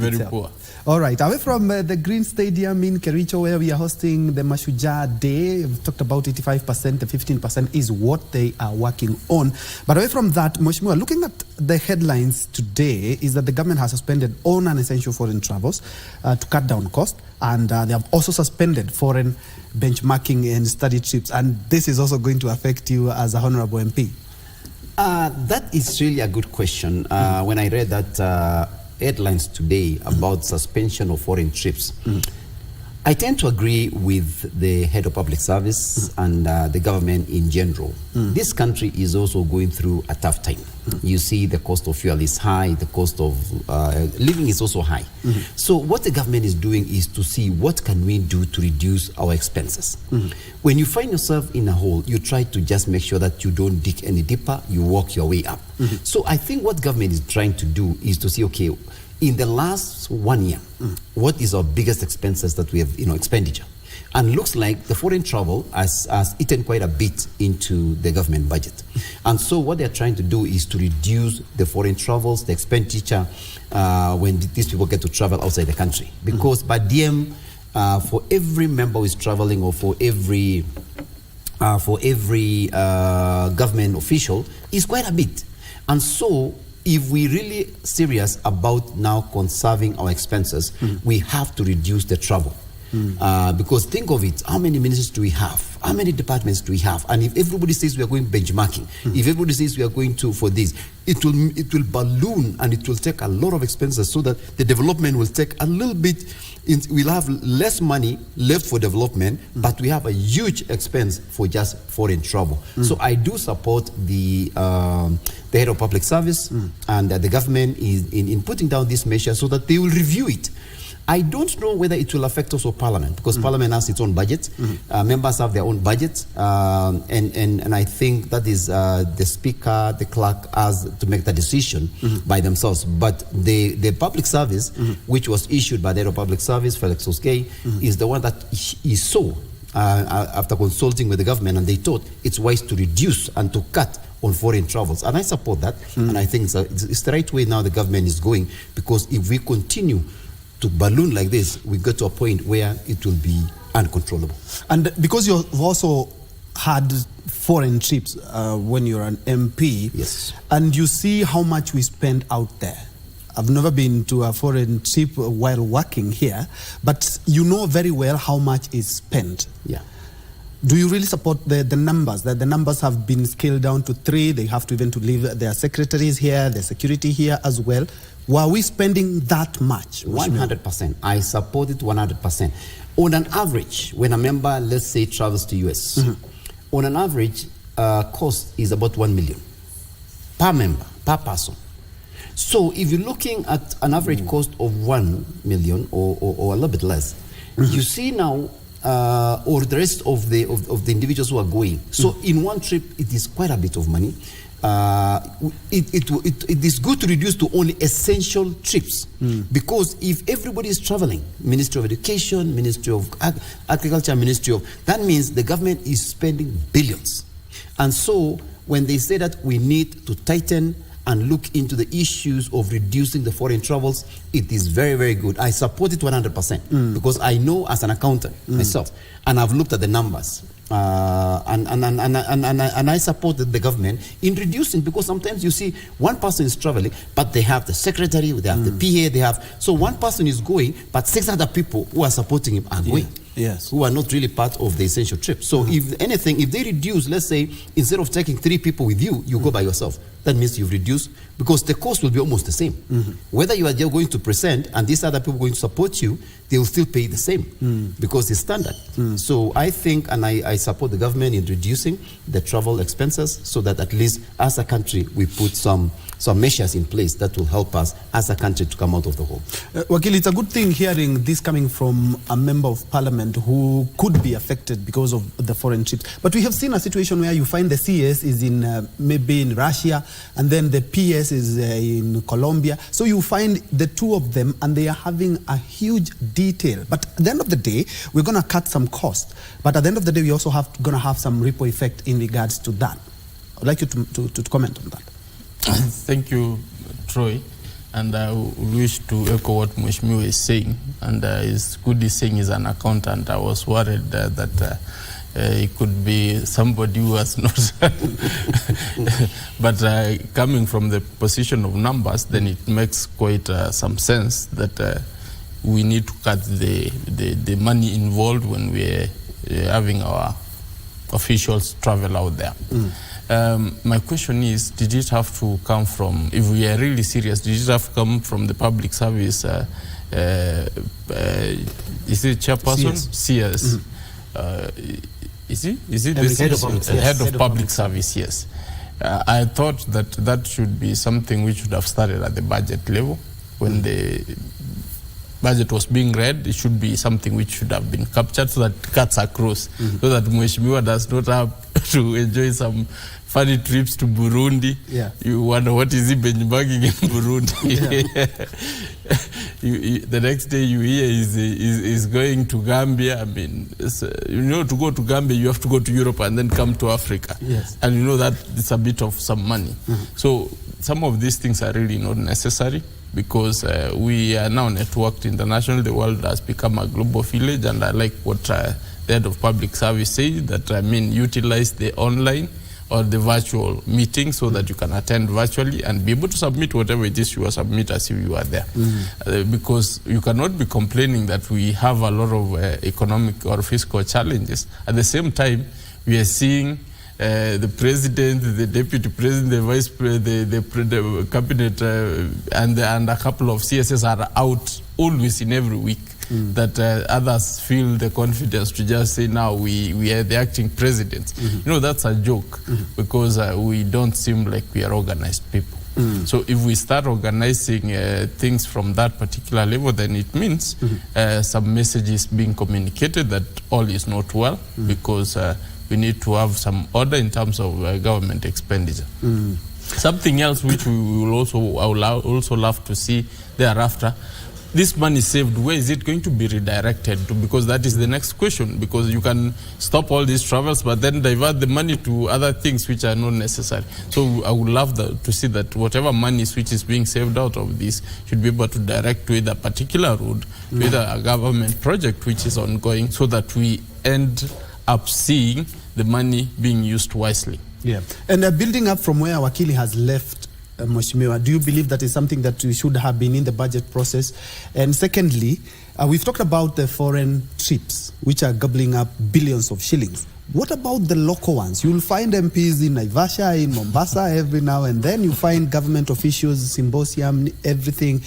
very itself. poor. All right, away from the Green Stadium in Kericho, where we are hosting the Mashujaa Day, we've talked about 85%, the 15% is what they are working on. But away from that, Mheshimiwa, looking at the headlines today, is that the government has suspended all non-essential foreign travels to cut down cost, and they have also suspended foreign benchmarking and study trips, and this is also going to affect you as a honorable MP. That is really a good question. When I read that headlines today about suspension of foreign trips, I tend to agree with the head of public service and the government in general. This country is also going through a tough time. You see the cost of fuel is high, the cost of living is also high. So what the government is doing is to see what can we do to reduce our expenses. When you find yourself in a hole, you try to just make sure that you don't dig any deeper, you walk your way up. So I think what government is trying to do is to see, okay, in the last 1 year, what is our biggest expenses that we have, expenditure? And looks like the foreign travel has eaten quite a bit into the government budget. And so what they're trying to do is to reduce the foreign travels, the expenditure when these people get to travel outside the country. Because by DM, for every member who is traveling, or for every government official, is quite a bit. And so if we're really serious about now conserving our expenses, we have to reduce the travel. Because think of it, how many ministries do we have? How many departments do we have? And if everybody says we are going benchmarking, if everybody says we are going to for this, it will balloon, and it will take a lot of expenses, so that the development will take a little bit. We'll have less money left for development, but we have a huge expense for just foreign travel. So I do support the head of public service and the government in putting down this measure, so that they will review it. I don't know whether it will affect also Parliament, because Parliament has its own budget. Members have their own budget, and I think that is the Speaker, the Clerk, has to make that decision by themselves. But the public service, which was issued by the head of public service, Felix Oskei, is the one that he saw after consulting with the government, and they thought it's wise to reduce and to cut on foreign travels. And I support that, and I think it's the right way now the government is going, because if we continue to balloon like this, we get to a point where it will be uncontrollable. And because you've also had foreign trips when you're an MP, yes, and you see how much we spend out there. I've never been to a foreign trip while working here, but you know very well how much is spent. Yeah. Do you really support the numbers? That the numbers have been scaled down to 3, they have to even to leave their secretaries here, their security here as well. Were we spending that much? 100%. I support it 100%. On an average, when a member, let's say, travels to US, on an average, cost is about 1 million per member, per person. So if you're looking at an average cost of 1 million or a little bit less, you see now, or the rest of the individuals who are going. So in one trip, it is quite a bit of money. It is good to reduce to only essential trips, because if everybody is traveling, Ministry of Education, Ministry of Agriculture, Ministry of, that means the government is spending billions. And so when they say that we need to tighten and look into the issues of reducing the foreign travels, it is very, very good. I support it 100%, because I know as an accountant myself, and I've looked at the numbers. And I support the government in reducing, because sometimes you see one person is traveling, but they have the secretary, they have the PA, they have, so one person is going, but 6 other people who are supporting him are going. Yes. Who are not really part of the essential trip. So if anything, if they reduce, let's say, instead of taking 3 people with you, you go by yourself. That means you've reduced, because the cost will be almost the same. Whether you are just going to present and these other people going to support you, they will still pay the same, because it's standard. So I think, and I support the government in reducing the travel expenses, so that at least as a country we put some measures in place that will help us as a country to come out of the hole. Wakil, it's a good thing hearing this coming from a member of parliament who could be affected because of the foreign trips. But we have seen a situation where you find the CS is in maybe in Russia, and then the PS is in Colombia. So you find the two of them, and they are having a huge detail. But at the end of the day, we're going to cut some cost. But at the end of the day, we also going to have some ripple effect in regards to that. I'd like you to comment on that. Thank you, Troy. And I wish to echo what Mheshimiwa is saying. And it's good he's saying he's an accountant. I was worried that it could be somebody who has not. But coming from the position of numbers, then it makes quite some sense that we need to cut the money involved when we're having our officials travel out there. My question is, did it have to come from, if we are really serious, did it have to come from the public service, is it chairperson? CS. Is it the head of public service? Yes. I thought that should be something which should have started at the budget level. When the budget was being read, it should be something which should have been captured so that it cuts across, so that Mheshimiwa does not have to enjoy some funny trips to Burundi. Yeah. You wonder what is he benchmarking in Burundi. The next day you hear is going to Gambia. I mean, to go to Gambia, you have to go to Europe and then come to Africa. Yes. And you know that it's a bit of some money. So some of these things are really not necessary, because we are now networked internationally. The world has become a global village, and I like what the head of public service said, that utilize the online or the virtual meeting so that you can attend virtually and be able to submit whatever it is you are submit as if you are there. Because you cannot be complaining that we have a lot of economic or fiscal challenges. At the same time, we are seeing the president, the deputy president, the vice president, the cabinet, and a couple of CSS are out always in every week. That others feel the confidence to just say, now we are the acting presidents. That's a joke, because we don't seem like we are organized people. So if we start organizing things from that particular level, then it means some messages being communicated that all is not well, because we need to have some order in terms of government expenditure. Something else which I would also love to see thereafter, this money saved, where is it going to be redirected to? Because that is the next question, because you can stop all these travels but then divert the money to other things which are not necessary. So I would love to see that whatever money which is being saved out of this should be able to direct to either particular road, to either a government project which is ongoing, so that we end up seeing the money being used wisely. Yeah. And building up from where Wakili has left, Mheshimiwa, do you believe that is something that we should have been in the budget process? And secondly, we've talked about the foreign trips, which are gobbling up billions of shillings. What about the local ones? You'll find MPs in Naivasha, in Mombasa every now and then. You find government officials, symposium, everything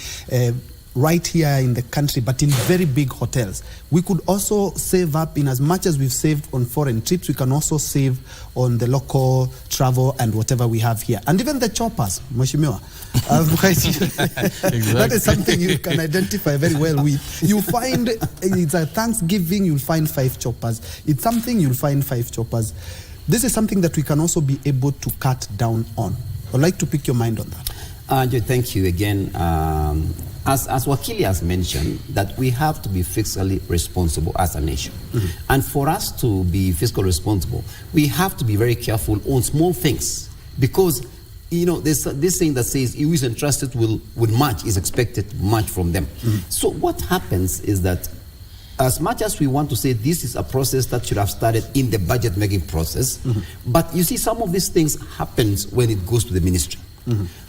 right here in the country, but in very big hotels. We could also save up, in as much as we've saved on foreign trips, we can also save on the local travel and whatever we have here. And even the choppers, Mheshimiwa. Exactly. That is something you can identify very well with. You find, it's a Thanksgiving, you'll find 5 choppers. It's something, you'll find 5 choppers. This is something that we can also be able to cut down on. I'd like to pick your mind on that. Andrew, thank you again. As Wakili has mentioned, that we have to be fiscally responsible as a nation. And for us to be fiscally responsible, we have to be very careful on small things. Because, there's this thing that says, who is entrusted with much is expected much from them. So what happens is that, as much as we want to say this is a process that should have started in the budget making process, but you see some of these things happens when it goes to the ministry.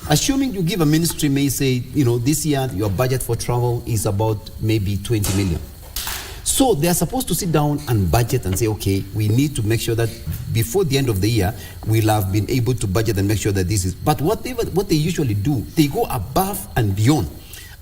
Assuming you give a ministry, may say, this year your budget for travel is about maybe 20 million. So they are supposed to sit down and budget and say, okay, we need to make sure that before the end of the year, we'll have been able to budget and make sure that this is. But what they usually do, they go above and beyond.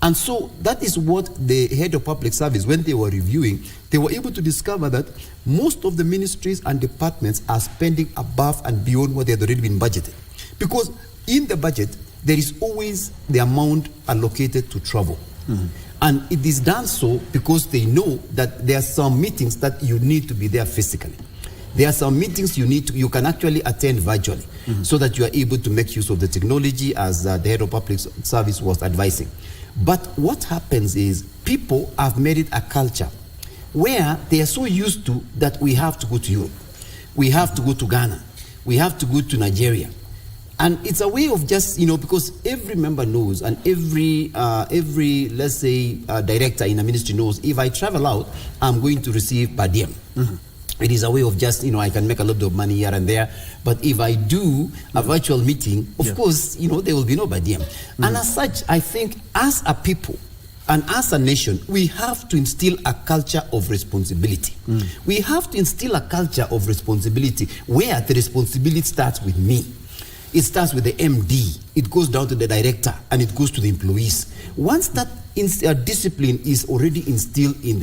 And so that is what the head of public service, when they were reviewing, they were able to discover that most of the ministries and departments are spending above and beyond what they had already been budgeted. Because in the budget, there is always the amount allocated to travel. And it is done so because they know that there are some meetings that you need to be there physically. There are some meetings you can actually attend virtually, so that you are able to make use of the technology, as the head of public service was advising. But what happens is people have made it a culture where they are so used to that we have to go to Europe, we have to go to Ghana, we have to go to Nigeria. And it's a way of just, because every member knows, and every let's say, director in a ministry knows, if I travel out, I'm going to receive per diem. It is a way of just, I can make a lot of money here and there. But if I do a virtual meeting, of course, there will be no per diem. And as such, I think as a people and as a nation, we have to instill a culture of responsibility. We have to instill a culture of responsibility where the responsibility starts with me. It starts with the MD, it goes down to the director, and it goes to the employees. Once that discipline is already instilled in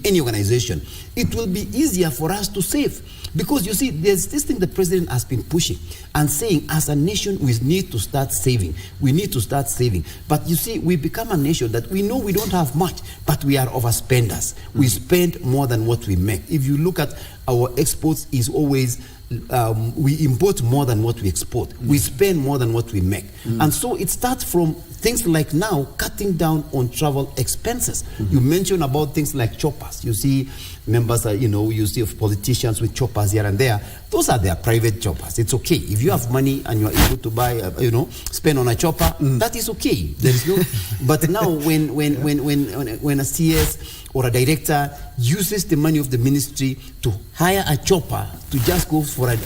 any organization, it will be easier for us to save. Because you see, there's this thing the president has been pushing and saying, as a nation, we need to start saving. We need to start saving. But you see, we become a nation that we know we don't have much, but we are overspenders. We spend more than what we make. If you look at our exports, is always we import more than what we export. We spend more than what we make. And so it starts from things like now cutting down on travel expenses. You mentioned about things like choppers. You see members, you see of politicians with choppers here and there. Those are their private choppers. It's okay. If you have money and you are able to buy, spend on a chopper, that is okay. There is no. But now when a CS or a director uses the money of the ministry to hire a chopper to just go for a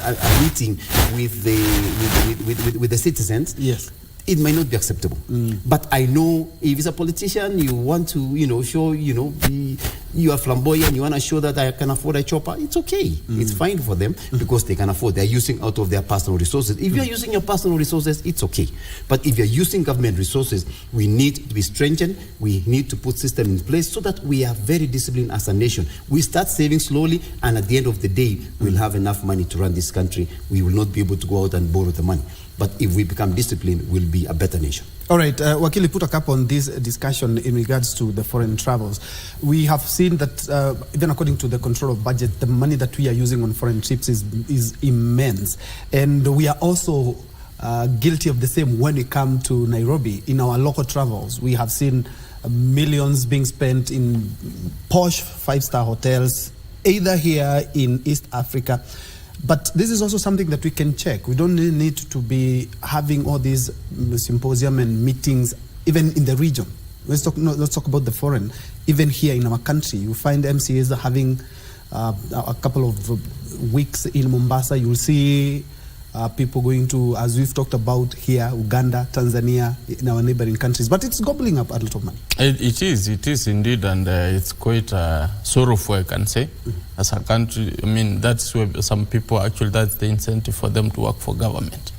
meeting with the citizens, yes, it might not be acceptable. But I know if it's a politician, you want to, show, you are flamboyant, you want to show that I can afford a chopper, it's okay. It's fine for them because they can afford. They're using out of their personal resources. If you're using your personal resources, it's okay. But if you're using government resources, we need to be strengthened. We need to put systems in place so that we are very disciplined as a nation. We start saving slowly, and at the end of the day, we'll have enough money to run this country. We will not be able to go out and borrow the money. But if we become disciplined, we'll be a better nation. All right, Wakili, put a cap on this discussion in regards to the foreign travels. We have seen that even according to the control of budget, the money that we are using on foreign trips is immense. And we are also guilty of the same when we come to Nairobi. In our local travels, we have seen millions being spent in posh five-star hotels, either here in East Africa. But this is also something that we can check. We don't need to be having all these symposium and meetings, even in the region. Let's talk about the foreign. Even here in our country, you find MCAs having a couple of weeks in Mombasa. You'll see people going to, as we've talked about here, Uganda, Tanzania, in our neighboring countries. But it's gobbling up a lot of money. It is indeed, and it's quite sorrowful, I can say. As a country, I mean, that's where some people actually, that's the incentive for them to work for government.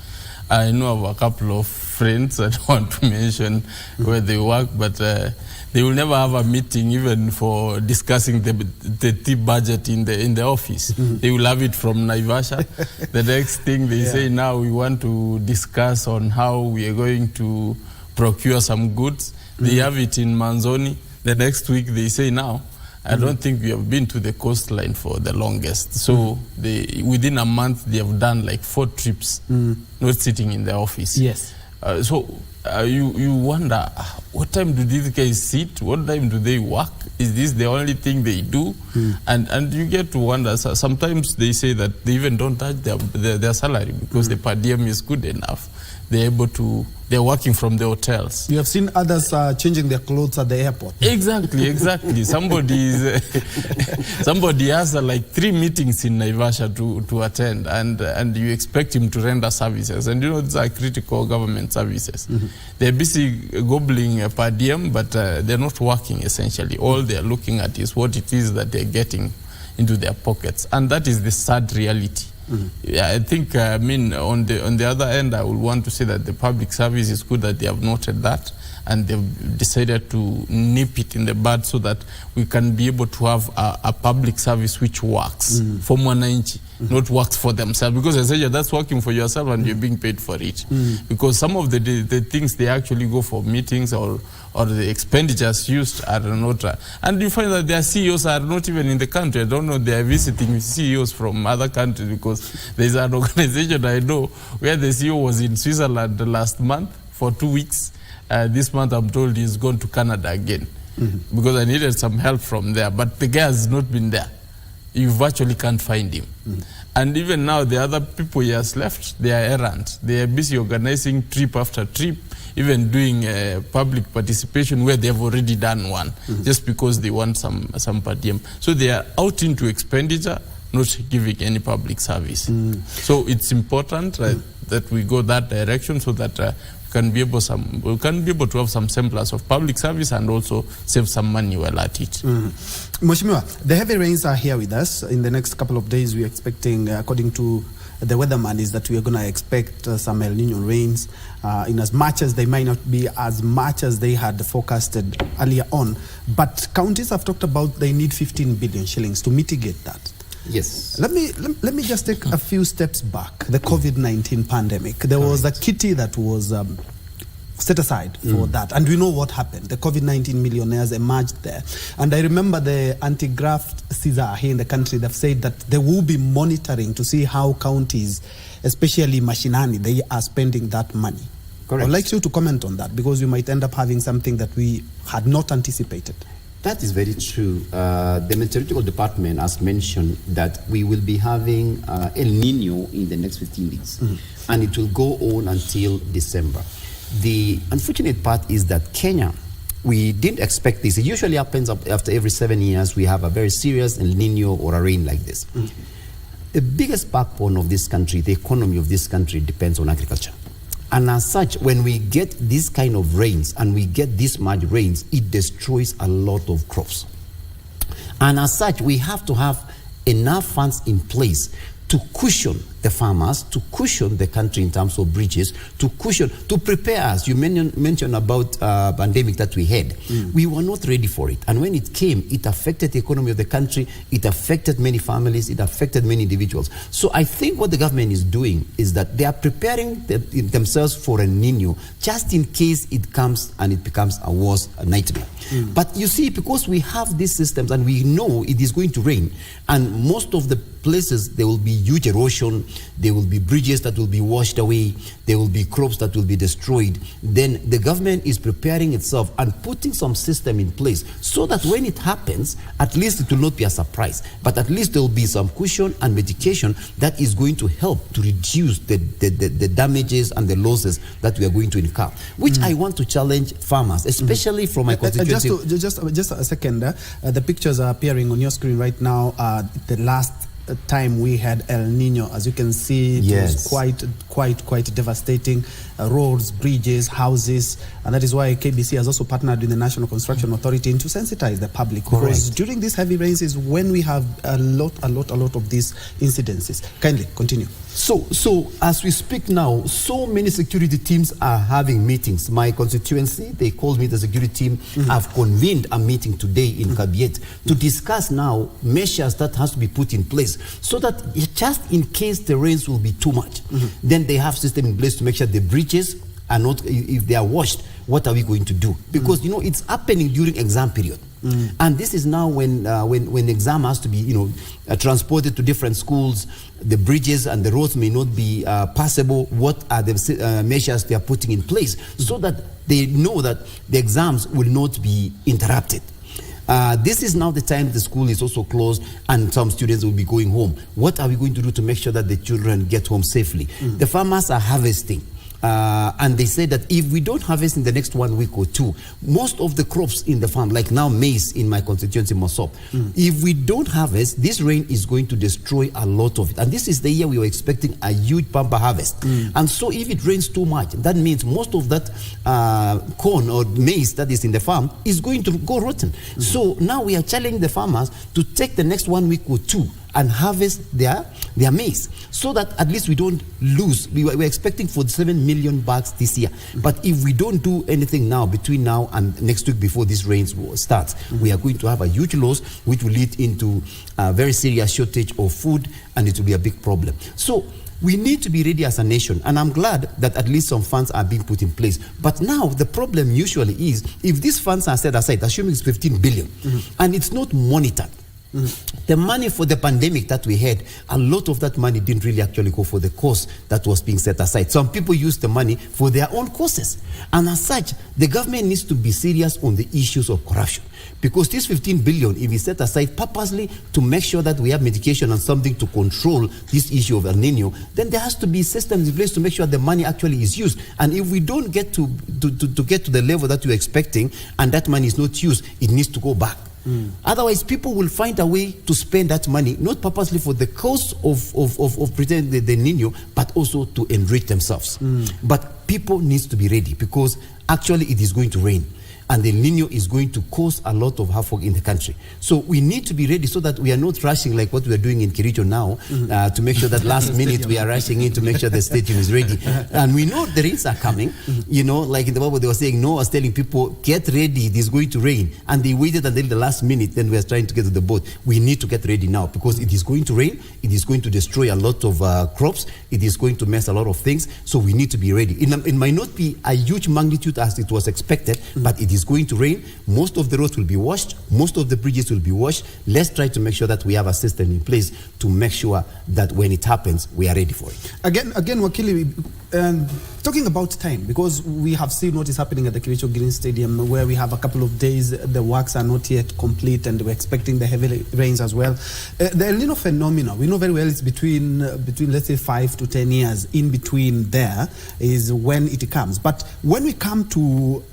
I know of a couple of friends, I don't want to mention where they work, but they will never have a meeting even for discussing the tip budget in the office. They will have it from Naivasha. The next thing they say, now we want to discuss on how we are going to procure some goods. They have it in Manzoni. The next week they say, now I don't think we have been to the coastline for the longest. So within a month they have done like 4 trips, not sitting in the office. Yes. You wonder, what time do these guys sit? What time do they work? Is this the only thing they do? And you get to wonder. Sometimes they say that they even don't touch their salary because the per diem is good enough. They're working from the hotels. You have seen others changing their clothes at the airport. Exactly. Somebody has like 3 meetings in Naivasha to attend, and you expect him to render services. And these are critical government services. They're busy gobbling per diem, but they're not working essentially. All they're looking at is what it is that they're getting into their pockets. And that is the sad reality. Yeah, I think, on the other end, I would want to say that the public service is good that they have noted that, and they've decided to nip it in the bud so that we can be able to have a public service which works for Mwananchi, not works for themselves. Because essentially that's working for yourself and you're being paid for it. Because some of the things they actually go for meetings or the expenditures used are not. And you find that their CEOs are not even in the country. I don't know, they are visiting CEOs from other countries, because there's an organization I know where the CEO was in Switzerland last month for 2 weeks. This month I'm told he's gone to Canada again because I needed some help from there. But the guy has not been there. you virtually can't find him. And even now, the other people he has left, they are errant. They are busy organizing trip after trip, even doing public participation where they have already done one, just because they want some per diem. So they are out into expenditure, not giving any public service. So it's important that we go that direction, so that we can be able to have some semblance of public service and also save some money while at it. Mheshimiwa, the heavy rains are here with us. In the next couple of days, we're expecting, according to the weatherman, is that we are going to expect some El Nino rains, in as much as they might not be as much as they had forecasted earlier on. But counties have talked about they need 15 billion shillings to mitigate that. Yes. Let me just take a few steps back. The COVID-19 pandemic. There was a kitty that was set aside for that. And we know what happened. The COVID-19 millionaires emerged there. And I remember the anti-graft Caesar here in the country, they've said that they will be monitoring to see how counties, especially Mashinani, they are spending that money. Correct. I'd like you to comment on that, because we might end up having something that we had not anticipated. That is very true. The meteorological department has mentioned that we will be having El Nino in the next 15 days, and it will go on until December. The unfortunate part is that Kenya, we didn't expect this. It usually happens after every 7 years. We have a very serious El Nino or a rain like this. The biggest backbone of this country, the economy of this country, depends on agriculture. And as such, when we get this kind of rains and we get this much rains, it destroys a lot of crops. And as such, we have to have enough funds in place to cushion the farmers, to cushion the country in terms of bridges, to prepare us. You mentioned about pandemic that we had. We were not ready for it. And when it came, it affected the economy of the country, it affected many families, it affected many individuals. So I think what the government is doing is that they are preparing themselves for El Nino, just in case it comes and it becomes a worse nightmare. But you see, because we have these systems and we know it is going to rain, and most of the places there will be huge erosion, there will be bridges that will be washed away, there will be crops that will be destroyed, then the government is preparing itself and putting some system in place so that when it happens, at least it will not be a surprise, but at least there will be some cushion and mitigation that is going to help to reduce the damages and the losses that we are going to incur, which I want to challenge farmers, especially from my constituency. Just a second, the pictures are appearing on your screen right now. The last time we had El Nino, as you can see, it was quite devastating. Roads, bridges, houses, and that is why KBC has also partnered with the National Construction Authority to sensitize the public. Because during these heavy rains is when we have a lot of these incidences. Kindly continue. So as we speak now, so many security teams are having meetings. My constituency, they called me, the security team, have convened a meeting today in Kabiet to discuss now measures that has to be put in place so that just in case the rains will be too much, then they have system in place to make sure the bridges are not, if they are washed, what are we going to do? Because you know it's happening during exam period. And this is now when the exam has to be, transported to different schools. The bridges and the roads may not be passable. What are the measures they are putting in place so that they know that the exams will not be interrupted? This is now the time the school is also closed and some students will be going home. What are we going to do to make sure that the children get home safely? The farmers are harvesting. And they say that if we don't harvest in the next 1 week or two, most of the crops in the farm, like now maize in my constituency, Mosop, if we don't harvest, this rain is going to destroy a lot of it. And this is the year we were expecting a huge bumper harvest. And so if it rains too much, that means most of that corn or maize that is in the farm is going to go rotten. So now we are challenging the farmers to take the next 1 week or two and harvest their maize, so that at least we don't lose. We're expecting 47 million bags this year. But if we don't do anything now, between now and next week before this rain starts, we are going to have a huge loss, which will lead into a very serious shortage of food, and it will be a big problem. So we need to be ready as a nation, and I'm glad that at least some funds are being put in place. But now the problem usually is, if these funds are set aside, assuming it's 15 billion, and it's not monitored, The money for the pandemic that we had, a lot of that money didn't really actually go for the cause that was being set aside. Some people used the money for their own causes. And as such, the government needs to be serious on the issues of corruption. Because this 15 billion, if we set aside purposely to make sure that we have mitigation and something to control this issue of El Nino, then there has to be systems in place to make sure the money actually is used. And if we don't get to get to the level that you're expecting and that money is not used, it needs to go back. Otherwise, people will find a way to spend that money, not purposely for the cause of pretending the Nino, but also to enrich themselves. But people need to be ready because actually it is going to rain. And the Nino is going to cause a lot of havoc in the country. So we need to be ready so that we are not rushing like what we are doing in Kericho now to make sure that last minute we are rushing in to make sure the stadium is ready. And we know the rains are coming. You know, like in the Bible they were saying, Noah was telling people, get ready, it is going to rain. And they waited until the last minute, then we are trying to get to the boat. We need to get ready now because it is going to rain, it is going to destroy a lot of crops, it is going to mess a lot of things. So we need to be ready. It might not be a huge magnitude as it was expected, but it is going to rain. Most of the roads will be washed. Most of the bridges will be washed. Let's try to make sure that we have a system in place to make sure that when it happens, we are ready for it. Again, Wakili, talking about time, because we have seen what is happening at the Kericho Green Stadium, where we have a couple of days, the works are not yet complete, and we're expecting the heavy rains as well. The El Nino phenomena, we know very well it's between let's say 5 to 10 years. In between there is when it comes. But when we come to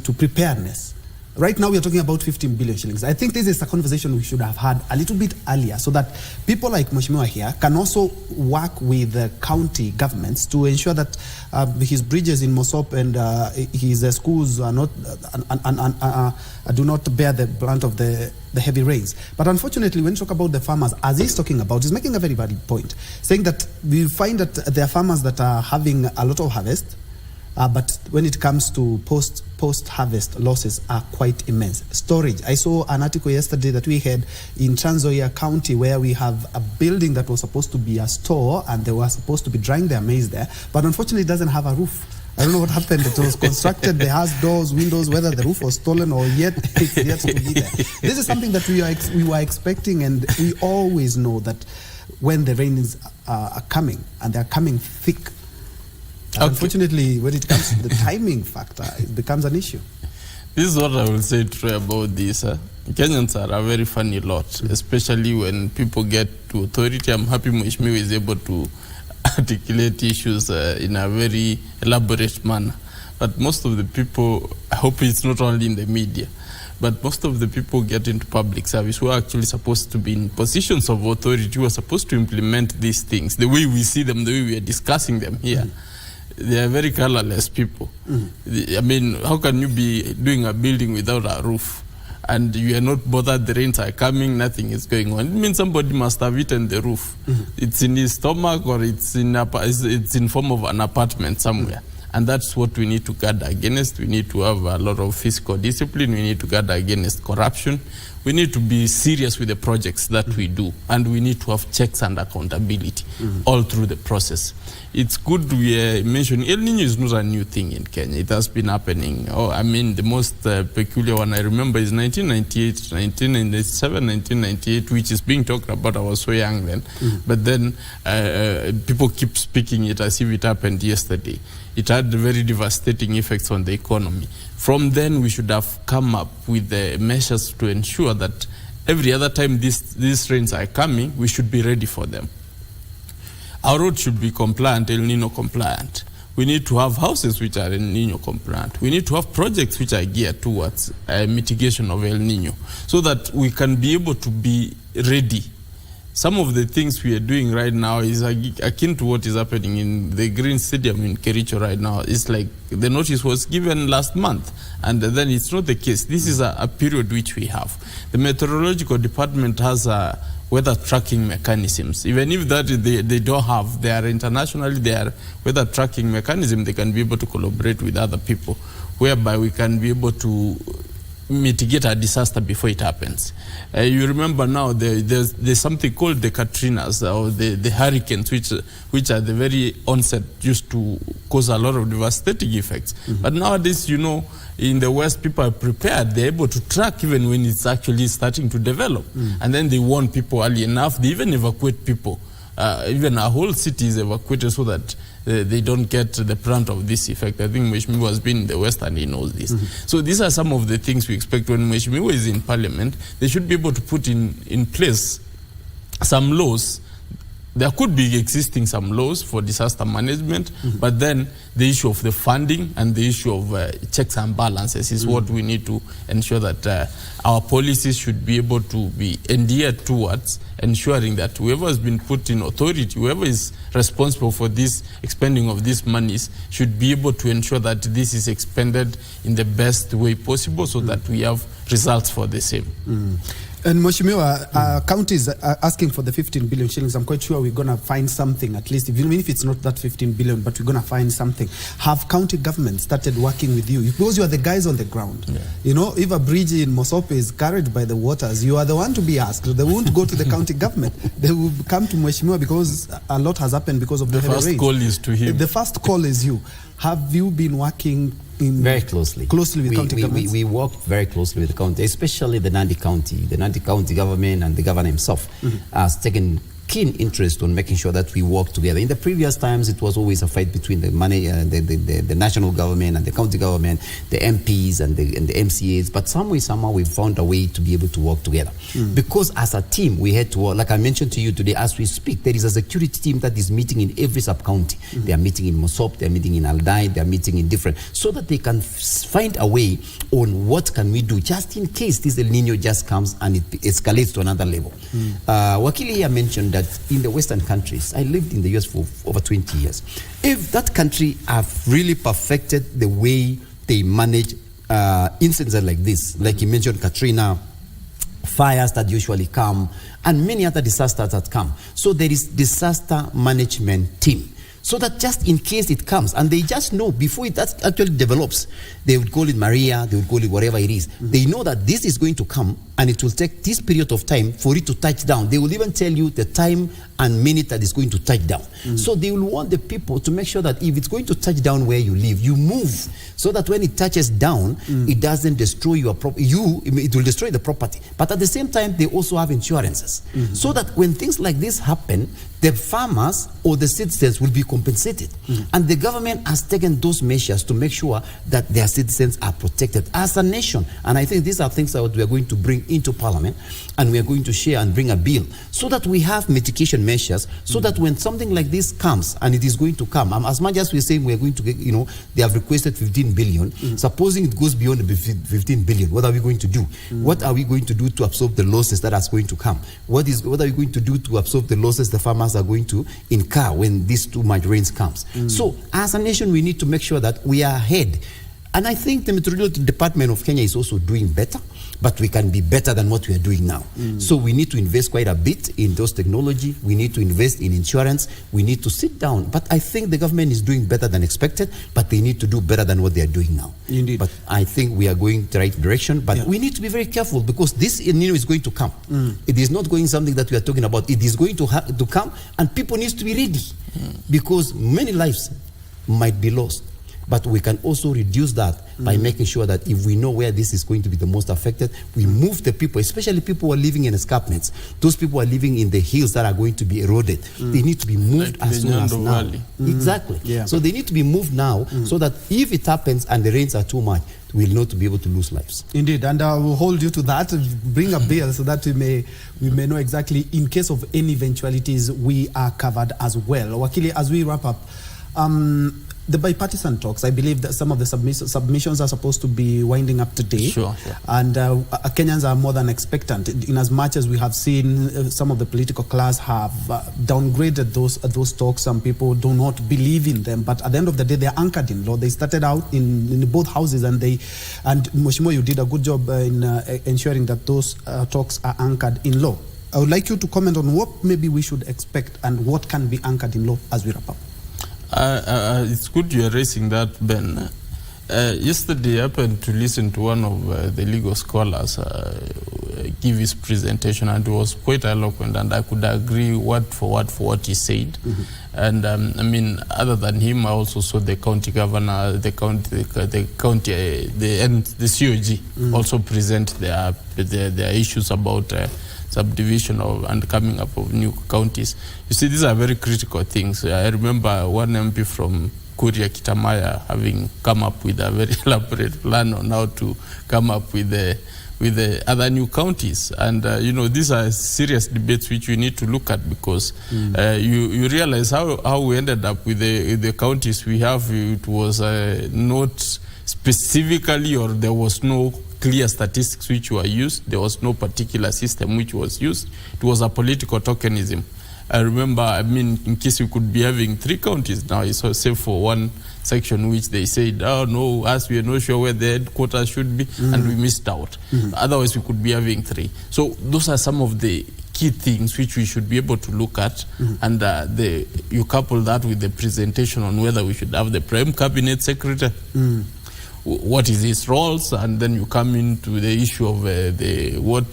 preparedness, right now we are talking about 15 billion shillings. I think this is a conversation we should have had a little bit earlier so that people like Mheshimiwa here can also work with the county governments to ensure that his bridges in Mosop and his schools are not do not bear the brunt of the heavy rains. But unfortunately, when you talk about the farmers, as he's talking about, he's making a very valid point, saying that we find that there are farmers that are having a lot of harvest, but when it comes to post-harvest losses are quite immense. Storage. I saw an article yesterday that we had in Trans Nzoia County where we have a building that was supposed to be a store and they were supposed to be drying their maize there, but unfortunately it doesn't have a roof. I don't know what happened. It was constructed, it has doors, windows, whether the roof was stolen or yet it's yet to be there. This is something that we were expecting, and we always know that when the rains are coming, and they're coming thick, okay. Unfortunately, when it comes to the timing factor, it becomes an issue. This is what I will say true about this. Kenyans are a very funny lot, especially when people get to authority. I'm happy Mheshimiwa is able to articulate issues in a very elaborate manner. But most of the people, I hope it's not only in the media, but most of the people get into public service who are actually supposed to be in positions of authority, who are supposed to implement these things, the way we see them, the way we are discussing them here. They are very colorless people. I mean, how can you be doing a building without a roof? And you are not bothered, the rains are coming, nothing is going on. It means somebody must have eaten the roof. It's in his stomach or it's in form of an apartment somewhere. And that's what we need to guard against. We need to have a lot of fiscal discipline. We need to guard against corruption. We need to be serious with the projects that we do. And we need to have checks and accountability all through the process. It's good we mentioned El Nino is not a new thing in Kenya. It has been happening. I mean, the most peculiar one I remember is 1998, 1997, 1998, which is being talked about. I was so young then. But then people keep speaking it as if it happened yesterday. It had very devastating effects on the economy. From then, we should have come up with the measures to ensure that every other time these rains are coming, we should be ready for them. Our roads should be compliant, El Nino compliant. We need to have houses which are El Nino compliant. We need to have projects which are geared towards mitigation of El Nino so that we can be able to be ready. Some of the things we are doing right now is akin to what is happening in the Green Stadium in Kericho right now. It's like the notice was given last month, and then it's not the case. This is a period which we have. The meteorological department has weather tracking mechanisms. Even if that they don't have, they are internationally, they are weather tracking mechanism. They can be able to collaborate with other people, whereby we can be able to mitigate a disaster before it happens. You remember now there's something called the Katrinas or the hurricanes, which at the very onset used to cause a lot of devastating effects. But nowadays, you know, in the West, people are prepared. They're able to track even when it's actually starting to develop. And then they warn people early enough. They even evacuate people. Even a whole city is evacuated so that they don't get the brunt of this effect. I think Mheshimiwa has been in the West and he knows this. So these are some of the things we expect when Mheshimiwa is in Parliament. They should be able to put in place some laws. There could be existing some laws for disaster management, but then the issue of the funding and the issue of checks and balances is what we need to ensure that our policies should be able to be endeared towards ensuring that whoever has been put in authority, whoever is responsible for this expending of these monies, should be able to ensure that this is expended in the best way possible so that we have results for the same. And Mheshimiwa, counties are asking for the 15 billion shillings. I'm quite sure we're going to find something, at least, even if it's not that 15 billion, but we're going to find something. Have county governments started working with you? Because you are the guys on the ground. Yeah. You know, if a bridge in Mosope is carried by the waters, you are the one to be asked. They won't go to the county government. They will come to Mheshimiwa because a lot has happened because of the first rains. Call is to him. The first call is you. Have you been working very closely with county governments? We work very closely with the county, especially the Nandi County. The Nandi County government and the governor himself has taken keen interest on making sure that we work together. In the previous times, it was always a fight between the national government and the county government, the MPs and the MCAs. But somehow we found a way to be able to work together. Because as a team, we had to work. Like I mentioned to you today, as we speak, there is a security team that is meeting in every sub-county. They are meeting in Mosop, they are meeting in Aldai, they are meeting in different, so that they can find a way on what can we do, just in case this El Nino just comes and it escalates to another level. Wakili here mentioned that in the Western countries, I lived in the US for over 20 years. If that country have really perfected the way they manage incidents like this, like you mentioned, Katrina, fires that usually come, and many other disasters that come. So there is disaster management team. So that just in case it comes, and they just know before it actually develops, they would call it Maria, they would call it whatever it is. They know that this is going to come, and it will take this period of time for it to touch down. They will even tell you the time and minute that it's going to touch down. So they will want the people to make sure that if it's going to touch down where you live, you move, so that when it touches down, it doesn't destroy your property. It will destroy the property. But at the same time, they also have insurances. So that when things like this happen, the farmers or the citizens will be compensated. And the government has taken those measures to make sure that their citizens are protected as a nation. And I think these are things that we are going to bring into Parliament, and we are going to share and bring a bill so that we have mitigation measures, so that when something like this comes, and it is going to come, as much as we're saying we're going to get, they have requested 15 billion, supposing it goes beyond the 15 billion, what are we going to do? What are we going to do to absorb the losses that are going to come? What are we going to do to absorb the losses the farmers are going to incur when this too much rains comes? So as a nation, we need to make sure that we are ahead. And I think the Meteorology Department of Kenya is also doing better, but we can be better than what we are doing now. So we need to invest quite a bit in those technology. We need to invest in insurance. We need to sit down. But I think the government is doing better than expected, but they need to do better than what they are doing now. Indeed. But I think we are going the right direction, but we need to be very careful, because this El Nino is going to come. It is not going something that we are talking about. It is going to come, and people need to be ready, because many lives might be lost. But we can also reduce that by making sure that if we know where this is going to be the most affected, we move the people, especially people who are living in escarpments. Those people who are living in the hills that are going to be eroded. They need to be moved as soon as now. Exactly. So they need to be moved now, so that if it happens and the rains are too much, we'll not be able to lose lives. Indeed, and I will hold you to that. Bring a bill so that we may know exactly, in case of any eventualities, we are covered as well. Wakili, as we wrap up, the bipartisan talks, I believe that some of the submissions are supposed to be winding up today. Sure. And Kenyans are more than expectant, in as much as we have seen some of the political class have downgraded those talks. Some people do not believe in them, but at the end of the day, they are anchored in law. They started out in both houses, and Mheshimiwa, you did a good job in ensuring that those talks are anchored in law. I would like you to comment on what maybe we should expect and what can be anchored in law as we wrap up. It's good you're raising that, Ben. Yesterday I happened to listen to one of the legal scholars give his presentation, and it was quite eloquent, and I could agree word for what he said. And I mean, other than him, I also saw the county governor, the COG also present their issues about subdivision and coming up of new counties. You see, these are very critical things. I remember one MP from Kuria Kitamaya having come up with a very elaborate plan on how to come up with the other new counties. And these are serious debates which we need to look at, because you realize how we ended up with the counties we have. It was not specifically, or there was no clear statistics which were used. There was no particular system which was used. It was a political tokenism. I remember, in case you could be having 3 counties now, so say for one section which they said, oh no, as we are not sure where the headquarters should be, and we missed out. Otherwise we could be having 3. So those are some of the key things which we should be able to look at, and you couple that with the presentation on whether we should have the Prime Cabinet Secretary, what is his roles, and then you come into the issue of what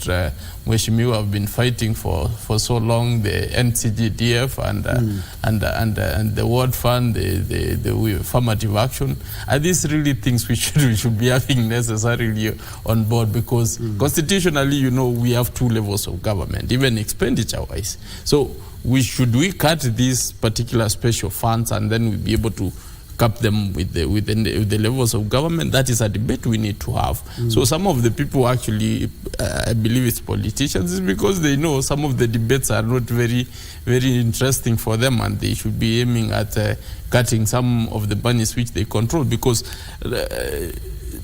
Mheshimiwa have been fighting for so long, the NCGDF and the Ward Fund, the affirmative action. Are these really things we should be having necessarily on board? Because constitutionally, we have 2 levels of government, even expenditure-wise. So should we cut these particular special funds and then we'll be able to cap them with the levels of government? That is a debate we need to have. So some of the people actually, I believe it's politicians, is because they know some of the debates are not very, very interesting for them, and they should be aiming at cutting some of the monies which they control. Because,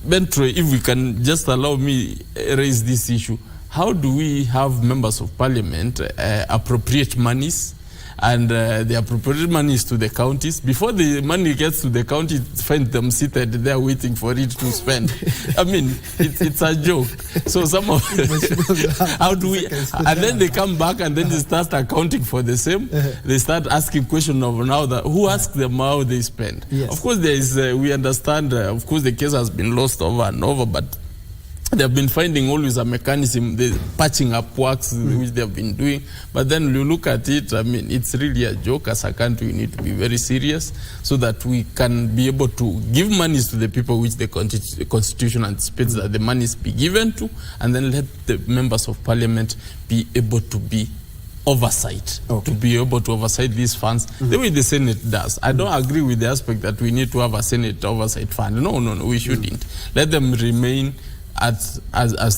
Bentro, if we can just allow me raise this issue, how do we have members of parliament appropriate monies, and the appropriate money is to the counties? Before the money gets to the county, find them seated there waiting for it to spend. It's a joke. So some of how do we? And then they come back and then they start accounting for the same. They start asking questions of now that who asked them how they spend. Yes. Of course, there is. We understand. Of course, the case has been lost over and over, but they have been finding always a mechanism, the patching up works which they have been doing. But then you look at it, it's really a joke. As a country, we need to be very serious so that we can be able to give monies to the people which the Constitution anticipates that the monies be given to, and then let the members of parliament be able to be oversight, to be able to oversight these funds the way the Senate does. I don't agree with the aspect that we need to have a Senate oversight fund. No, we shouldn't. Let them remain as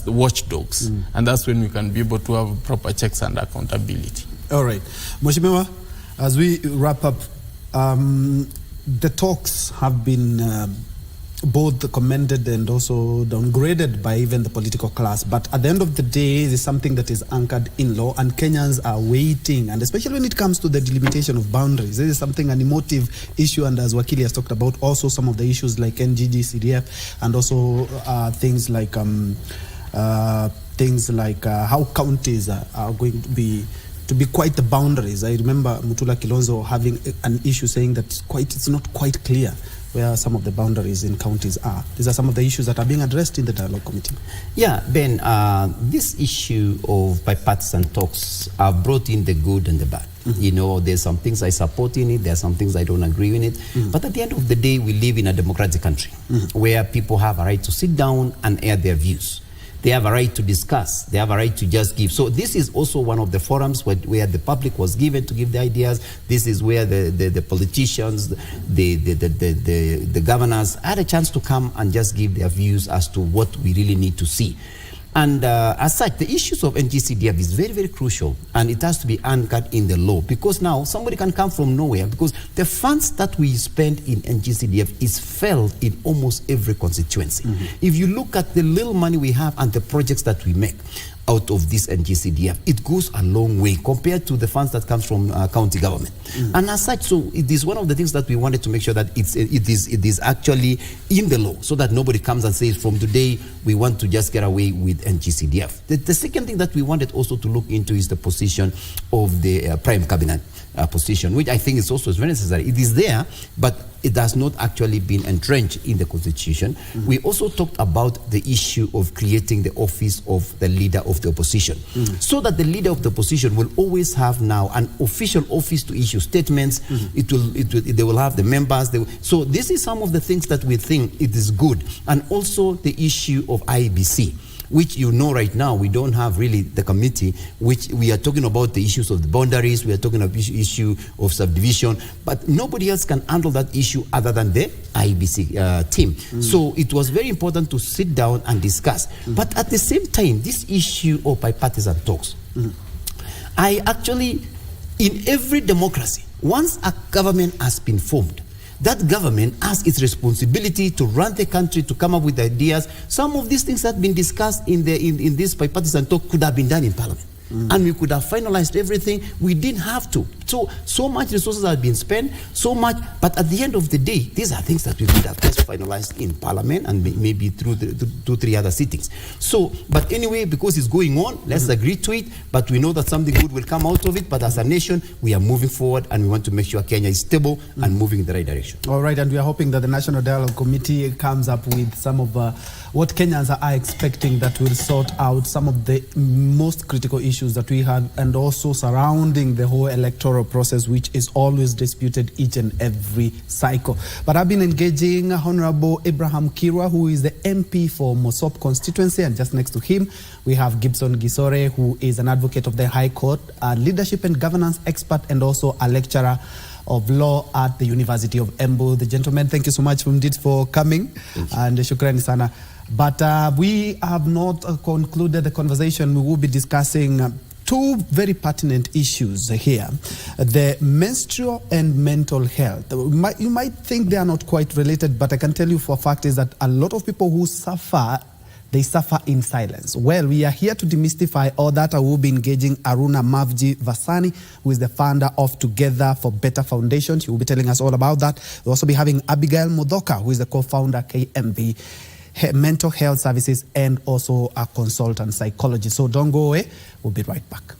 the watchdogs, and that's when we can be able to have proper checks and accountability. All right. Mheshimiwa, as we wrap up, the talks have been both commended and also downgraded by even the political class. But at the end of the day, it is something that is anchored in law, and Kenyans are waiting. And especially when it comes to the delimitation of boundaries, this is something, an emotive issue. And as Wakili has talked about, also some of the issues like NGG, CDF, and also things like how counties are going to be quite the boundaries. I remember Mutula Kilonzo having an issue saying that it's not quite clear where some of the boundaries in counties are. These are some of the issues that are being addressed in the dialogue committee. Yeah, Ben, this issue of bipartisan talks have brought in the good and the bad. There's some things I support in it, there are some things I don't agree in it. But at the end of the day, we live in a democratic country where people have a right to sit down and air their views. They have a right to discuss. They have a right to just give. So this is also one of the forums where the public was given to give the ideas. This is where the politicians, the governors had a chance to come and just give their views as to what we really need to see. And as such, the issues of NGCDF is very, very crucial, and it has to be anchored in the law, because now somebody can come from nowhere, because the funds that we spend in NGCDF is felt in almost every constituency. If you look at the little money we have and the projects that we make out of this NGCDF, it goes a long way compared to the funds that comes from county government. And as such, so it is one of the things that we wanted to make sure that it is actually in the law, so that nobody comes and says from today we want to just get away with NGCDF. The second thing that we wanted also to look into is the position of the Prime Cabinet position, which I think is also very necessary. It is there, but it has not actually been entrenched in the Constitution. We also talked about the issue of creating the office of the leader of the opposition, so that the leader of the opposition will always have now an official office to issue statements. They will have the members. So this is some of the things that we think it is good. And also the issue of IBC, which right now we don't have really the committee, which we are talking about the issues of the boundaries, we are talking about the issue of subdivision, but nobody else can handle that issue other than the IBC team. So it was very important to sit down and discuss. But at the same time, this issue of bipartisan talks, I actually, in every democracy, once a government has been formed, that government has its responsibility to run the country, to come up with ideas. Some of these things that have been discussed in this bipartisan talk could have been done in Parliament. And we could have finalized everything. We didn't have to. So much resources have been spent, so much. But at the end of the day, these are things that we could have just finalized in Parliament and maybe through the 2-3 other sittings. But anyway, because it's going on, let's agree to it. But we know that something good will come out of it. But as a nation, we are moving forward, and we want to make sure Kenya is stable and moving in the right direction. All right, and we are hoping that the National Dialogue Committee comes up with some of what Kenyans are expecting that will sort out some of the most critical issues that we have, and also surrounding the whole electoral process, which is always disputed each and every cycle. But I've been engaging Honorable Abraham Kirwa, who is the MP for Mosop constituency, and just next to him we have Gibson Gisore, who is an advocate of the High Court, a leadership and governance expert, and also a lecturer of law at the University of Embu. The gentlemen, thank you so much indeed for coming, and shukrani sana. But we have not concluded the conversation. We will be discussing two very pertinent issues here: the menstrual and mental health. You might think they are not quite related, but I can tell you for a fact is that a lot of people who suffer, they suffer in silence. Well, we are here to demystify all that. I will be engaging Aruna Mavji Vasani, who is the founder of Together for Better Foundation. She will be telling us all about that. We'll also be having Abigail Modoka, who is the co-founder KMB Mental Health Services, and also a consultant psychologist. So don't go away. We'll be right back.